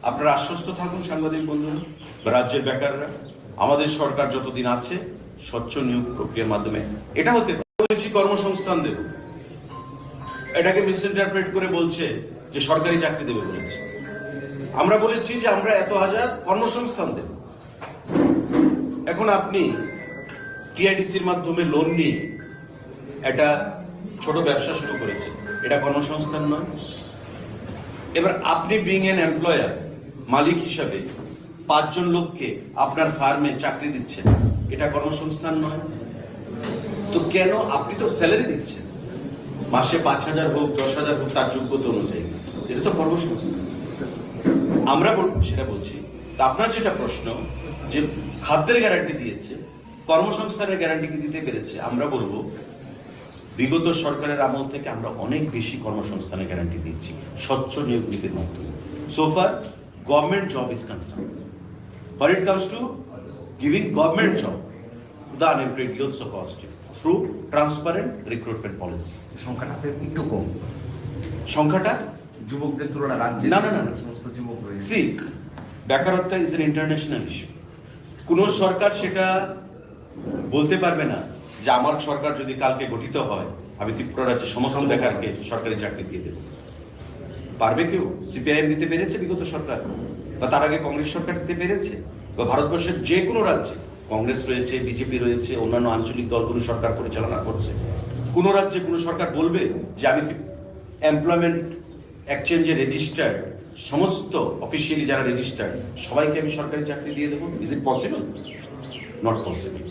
আপনারা আশ্বস্ত থাকুন সাংবাদিক বন্ধুরা, রাজ্যের বেকাররা, আমাদের সরকার যতদিন আছে স্বচ্ছ নিয়োগ প্রক্রিয়ার মাধ্যমে এটা হতে পারে। বলছি কর্মসংস্থান দেব, এটাকে মিসইন্টারপ্রেট করে বলছে যে সরকারি চাকরি দেবে বলেছে। আমরা বলেছি যে আমরা এত হাজার কর্মসংস্থান দেব। এখন আপনি টিআইডিসির মাধ্যমে লোন নিয়ে একটা ছোট ব্যবসা শুরু করেছেন, এটা কর্মসংস্থান নয়? এবার আপনি বিং এন এমপ্লয়ার, মালিক হিসাবে 5 জন লোককে আপনার ফার্মে চাকরি দিচ্ছেন, এটা কর্মসংস্থান নয়? তো কেন? আপনি তো স্যালারি দিচ্ছেন, মাসে 5,000 হোক 10,000 হোক তার যোগ্যতা অনুযায়ী, এটা তো কর্মসংস্থান। আমরা সেটা বলছি। তা আপনার যেটা প্রশ্ন যে খাদ্যের গ্যারান্টি দিয়েছে, কর্মসংস্থানের গ্যারান্টি কি দিতে পেরেছে? আমরা বলবো বিগত সরকারের আমল থেকে আমরা অনেক বেশি কর্মসংস্থানের গ্যারান্টি দিচ্ছি স্বচ্ছ নিয়োগ নীতির মাধ্যমে। So far, government job is concerned. When it comes to giving government job to the unemployed youths of Austin through transparent recruitment policy. সংখ্যাটা একটু কম, সংখ্যাটা যুবকদের তুলনায় রাজ্যে না সমস্ত যুবক রয়েছে। সি, বেকারত্ব ইজ এন ইন্টারন্যাশনাল ইস্যু। কোন সরকার সেটা বলতে পারবে না যে আমার সরকার যদি কালকে গঠিত হয় আমি ত্রিপুরা রাজ্যের সমস্ত বেকারকে সরকারি চাকরি দিয়ে দেব। পারবে কেউ? সিপিআইএম দিতে পেরেছে বিগত সরকার, বা তার আগে কংগ্রেস সরকার দিতে পেরেছে? বা ভারতবর্ষের যে কোনো রাজ্যে কংগ্রেস রয়েছে, বিজেপি রয়েছে, অন্যান্য আঞ্চলিক দলগুলো সরকার পরিচালনা করছে, কোন রাজ্যে কোনো সরকার বলবে যে আমি এমপ্লয়মেন্ট এক্সচেঞ্জে রেজিস্টার্ড সমস্ত অফিসিয়ালি যারা রেজিস্টার্ড সবাইকে আমি সরকারি চাকরি দিয়ে দেবো? Is it possible? Not possible.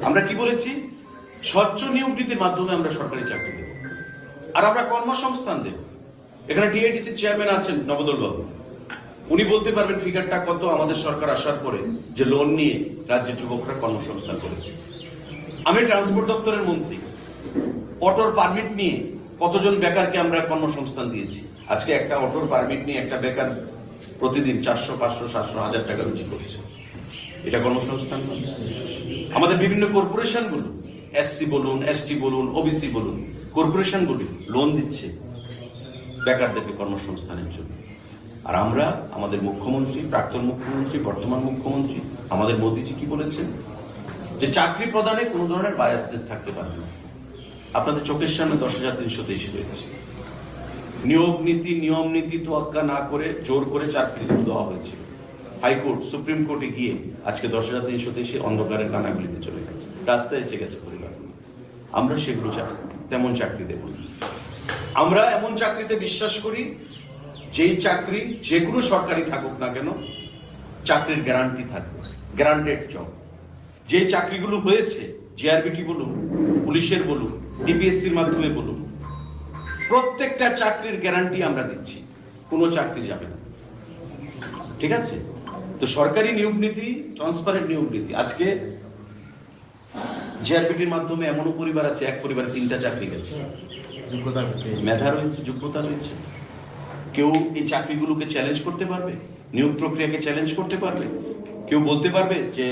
আমরা কি বলেছি? স্বচ্ছ নিয়োগ নীতির মাধ্যমে আমরা সরকারি চাকরি দেব, আর আমরা কর্মসংস্থান দেব। এখানে টিআইডিসির চেয়ারম্যান আছেন নবদল বাবু, উনি বলতে পারবেন ফিগারটা কত আমাদের সরকার আসার পরে যে লোন নিয়ে রাজ্যের যুবকরা কর্মসংস্থান করেছে। আমি ট্রান্সপোর্ট দপ্তরের মন্ত্রী, অটোর পারমিট নিয়ে কতজন বেকারকে আমরা কর্মসংস্থান দিয়েছি। আজকে একটা অটোর পারমিট নিয়ে একটা বেকার প্রতিদিন 400, 500, 700, 1000 টাকা রুজি করছে, এটা কর্মসংস্থান নয়? আমাদের বিভিন্ন কর্পোরেশনগুলো, এসসি বলুন, এসটি বলুন, ওবিসি বলুন, কর্পোরেশনগুলো লোন দিচ্ছে বেকারদেরকে কর্মসংস্থানের জন্য। আর আমরা, আমাদের মুখ্যমন্ত্রী, প্রাক্তন মুখ্যমন্ত্রী, বর্তমান মুখ্যমন্ত্রী, আমাদের মোদিজি কি বলেছেন যে চাকরি প্রদানে কোনো ধরনের বায়াসনেস থাকতে পারবে না। আপনাদের চোখের সামনে 10,323 রয়েছে। নিয়োগ নীতি, নিয়ম নীতি তোয়াক্কা না করে জোর করে চাকরি দেওয়া হয়েছিল। হাইকোর্ট, সুপ্রিম কোর্টে গিয়ে আজকে 10,323 অন্ধকারের কানাগুলিতে চলে গেছে, রাস্তায় এসে গেছে পরিবার। আমরা সেগুলো তেমন চাকরি দেব না। আমরা এমন চাকরিতে বিশ্বাস করি যেই চাকরি যে কোনো সরকারি থাকুক না কেন চাকরির গ্যারান্টি থাকবে, গ্যারান্টেড জব। যে চাকরিগুলো হয়েছে জিআরবিটি বলুন, পুলিশের বলুন, ডিপিএসসির মাধ্যমে বলুন, প্রত্যেকটা চাকরির গ্যারান্টি আমরা দিচ্ছি, কোনো চাকরি যাবে না। ঠিক আছে? তো সরকারি নিয়োগ নীতি, ট্রান্সপারেন্ট নিয়োগ নীতি। আজকে জিআরবিটির মাধ্যমে এমনও পরিবার আছে, এক পরিবারে 3টা চাকরি গেছে, মেধা রয়েছে, যোগ্যতা রয়েছে। কেউ এই চাকরিগুলোকে চ্যালেঞ্জ করতে পারবে? নিয়োগ প্রক্রিয়াকে চ্যালেঞ্জ করতে পারবে? কেউ বলতে পারবে যে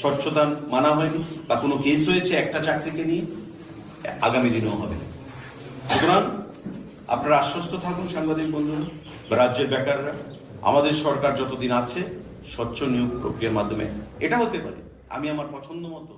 স্বচ্ছতা মানা হয়নি বা কোনো কেস হয়েছে একটা চাকরিকে নিয়ে? আগামী দিনেও হবে। সুতরাং আপনারা আশ্বস্ত থাকুন সাংবাদিক বন্ধুরা, রাজ্যের বেকাররা, আমাদের সরকার যতদিন আছে স্বচ্ছ নিয়োগ প্রক্রিয়ার মাধ্যমে এটা হতে পারে। আমি আমার পছন্দ মতো